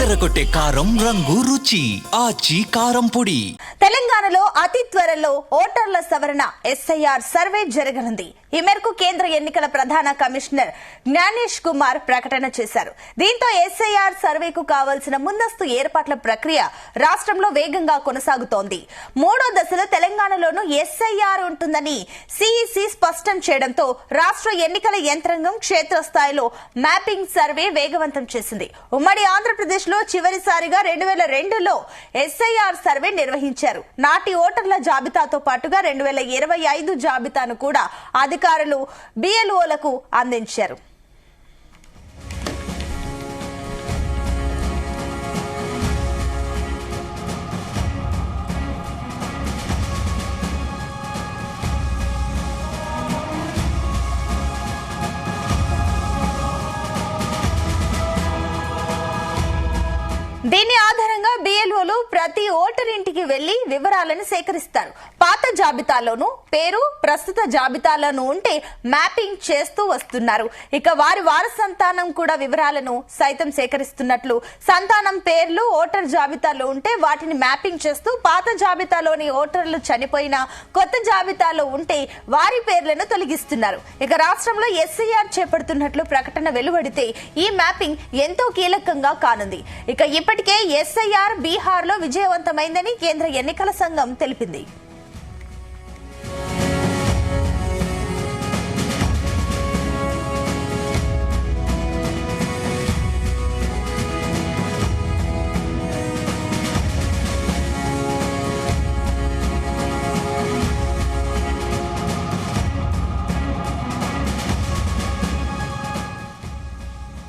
అదరగొట్టే కారం రంగు రుచి ఆచి కారం పొడి. తెలంగాణలో అతి త్వరలో ఓటర్ల సవరణ ఎస్ఐఆర్ సర్వే జరగనుంది. ఈ మేరకు కేంద్ర ఎన్నికల ప్రధాన కమిషనర్ జ్ఞానేష్ కుమార్ ప్రకటన చేశారు. దీంతో ఎస్ఐఆర్ సర్వేకు కావాల్సిన ముందస్తు ఏర్పాట్ల ప్రక్రియ రాష్ట్రంలో వేగంగా కొనసాగుతోంది. మూడో దశలో తెలంగాణలోనూ ఎస్ఐఆర్ ఉంటుందని సిఇసి స్పష్టం చేయడంతో రాష్ట్ర ఎన్నికల యంత్రాంగం క్షేత్రస్థాయిలో మ్యాపింగ్ సర్వే వేగవంతం చేసింది. ఉమ్మడి ఆంధ్రప్రదేశ్ లో చివరిసారిగా 2002లో ఎస్ఐఆర్ సర్వే నిర్వహించారు. నాటి ఓటర్ల జాబితాతో పాటుగా 2025 జాబితాను కూడా అధికారులు బిఎల్ఓలకు అందించారు. దీని ఆధారంగా బిఎల్ఓలు ప్రతి ఓటర్ ఇంటికి వెళ్లి వివరాలను సేకరిస్తారు. పాత జాబితాలోనూ పేరు ప్రస్తుత జాబితాలోనూ ఉంటే మ్యాపింగ్ చేస్తూ వస్తున్నారు. ఇక వారి సంతానం కూడా వివరాలను సైతం సేకరిస్తున్నట్లు, సంతానం పేర్లు ఓటర్ జాబితాలో ఉంటే వాటిని మ్యాపింగ్ చేస్తూ పాత జాబితాలోని ఓటర్లు చనిపోయినా కొత్త జాబితాలో ఉంటే వారి పేర్లను తొలగిస్తున్నారు. ఇక రాష్ట్రంలో ఎస్ఐఆర్ చేపడుతున్నట్లు ప్రకటన వెలువడితే ఈ మ్యాపింగ్ ఎంతో కీలకంగా కానుంది. ఇక ఇప్పటికే ఎస్ఐఆర్ బీహార్ లో విజయవంతమైందని కేంద్ర ఎన్నికల సంఘం తెలిపింది.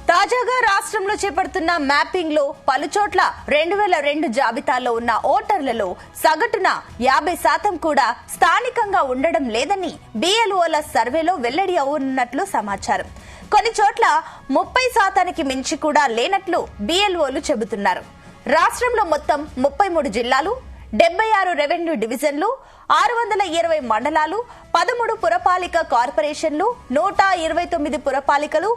తాజాగా రాష్ట్రంలో చేపడుతున్న మ్యాపింగ్ లో పలుచోట్ల 2002 జాబితాలో ఉన్న ఓటర్లలో సగటున 50% కూడా స్థానికంగా ఉండడం లేదని బిఎల్ఓల సర్వేలో వెల్లడి అవుతున్నట్లు సమాచారం. కొన్ని చోట్ల 30% మించి కూడా లేనట్లు బిఎల్ఓలు చెబుతున్నారు. రాష్ట్రంలో మొత్తం 33 జిల్లాలు, 76 రెవెన్యూ డివిజన్లు, 620 మండలాలు, 13 పురపాలిక కార్పొరేషన్లు, 129 పురపాలికలు,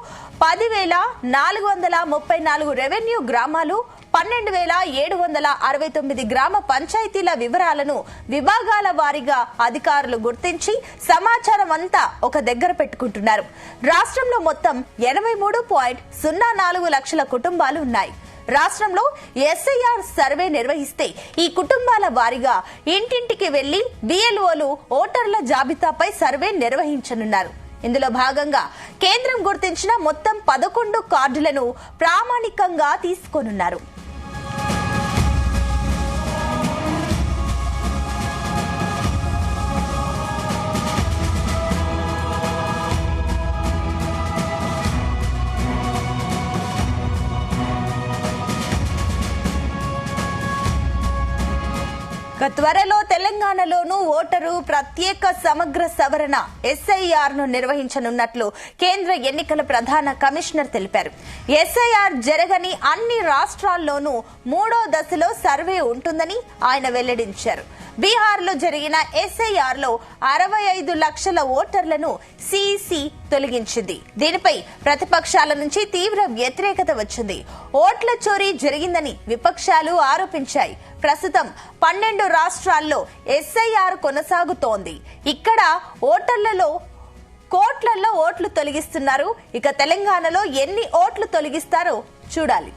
10,434 రెవెన్యూ గ్రామాలు, 12,769 గ్రామ పంచాయతీల వివరాలను విభాగాల వారీగా అధికారులు గుర్తించి సమాచారం అంతా ఒక దగ్గర పెట్టుకుంటున్నారు. రాష్ట్రంలో మొత్తం 83.04 లక్షల కుటుంబాలు ఉన్నాయి. రాష్ట్రంలో ఎస్ఐఆర్ సర్వే నిర్వహిస్తే ఈ కుటుంబాల వారీగా ఇంటింటికి వెళ్లి బిఎల్ఓలు ఓటర్ల జాబితాపై సర్వే నిర్వహించనున్నారు. ఇందులో భాగంగా కేంద్రం గుర్తించిన మొత్తం 11 కార్డులను ప్రామాణికంగా తీసుకోనున్నారు. త్వరలో తెలంగాణలోనూ ఓటరు ప్రత్యేక సమగ్ర సవరణ ఎస్ఐఆర్ ను నిర్వహించనున్నట్లు కేంద్ర ఎన్నికల ప్రధాన కమిషనర్ తెలిపారు. ఎస్ఐఆర్ జరగని అన్ని రాష్ట్రాల్లోనూ మూడో దశలో సర్వే ఉంటుందని ఆయన వెల్లడించారు. బీహార్ లో జరిగిన ఎస్ఐఆర్ లో 65 లక్షల ఓటర్లను సిఇసి తొలగించింది. దీనిపై ప్రతిపక్షాల నుంచి తీవ్ర వ్యతిరేకత వచ్చింది. ఓట్ల చోరీ జరిగిందని విపక్షాలు ఆరోపించాయి. ప్రస్తుతం 12 రాష్ట్రాల్లో ఎస్ఐఆర్ కొనసాగుతోంది. ఇక్కడ ఓటర్లలో కోట్లలో ఓట్లు తొలగిస్తున్నారు. ఇక తెలంగాణలో ఎన్ని ఓట్లు తొలగిస్తారో చూడాలి.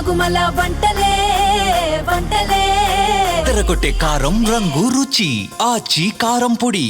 గుమగుమల వంటలే వంటలే తెరకొట్టే కారం రంగు రుచి ఆచి కారం పొడి.